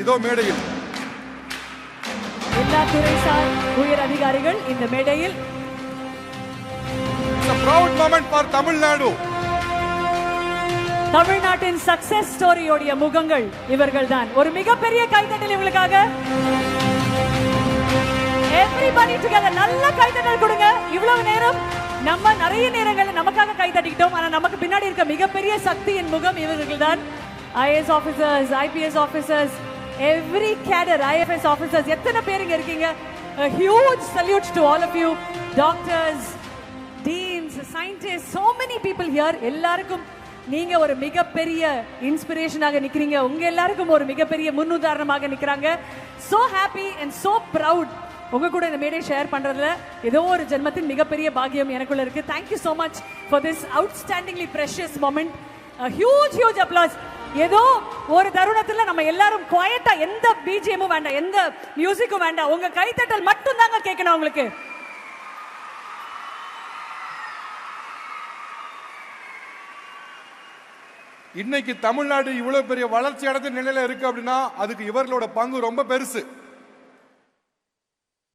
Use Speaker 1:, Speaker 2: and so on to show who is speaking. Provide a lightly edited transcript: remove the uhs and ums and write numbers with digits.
Speaker 1: இதோ மேடையில்
Speaker 2: எல்லா துறைசார் உயர் அதிகாரிகள் இந்த மேடையில்.
Speaker 1: It's a proud moment for Tamil Nadu.
Speaker 2: தமிழ்நாட்டின் சக்சஸ் ஸ்டோரியோட முகங்கள் இவர்கள்தான். ஒரு மிகப்பெரிய கைதட்டல் இவங்களுக்காக. Everybody together நல்ல கைதட்டல் கொடுங்க. இவ்வளவு நேரம் நம்ம நிறைய நேரங்கள்ல நமக்காக கைதட்டிட்டோம். ஆனா நமக்கு பின்னாடி இருக்க மிகப்பெரிய சக்தியின் முகம் இவர்கள்தான். IAS officers, IPS officers, every cadre, IFS officers, எத்தனை பேர் இங்க இருக்கீங்க? A huge salute to all of you. Doctors, deans, scientists, so many people here. எல்லாருக்கும் நீங்க ஒரு மிகப்பெரிய இன்ஸ்பிரேஷனாக நிக்கிறீங்க. உங்க எல்லாருக்கும் ஒரு மிகப்பெரிய முன்னுதாரணமாக நிக்கறாங்க. So happy and so proud. உங்க கூட இந்த மேடை ஷேர் பண்றதுல ஏதோ ஒரு ஜென்மத்தின் மிகப்பெரிய பாக்கியம் எனக்குள்ள இருக்கு. Thank you so much for this outstandingly precious moment. A huge applause. ஏதோ ஒரு தருணத்துல நம்ம எல்லாரும் குவைட்டா, எந்த பிஜிஎம்மும் வேண்டாம், எந்த மியூசிக்கும் வேண்டாம், உங்க கைத்தட்டல் மட்டும் தாங்க கேட்கணும் உங்களுக்கு.
Speaker 1: இன்னைக்கு தமிழ்நாடு இவ்வளவு பெரிய வளர்ச்சி அடைந்த நிலையில இருக்கு அப்படின்னா அதுக்கு இவர்களோட பங்கு ரொம்ப பெருசு.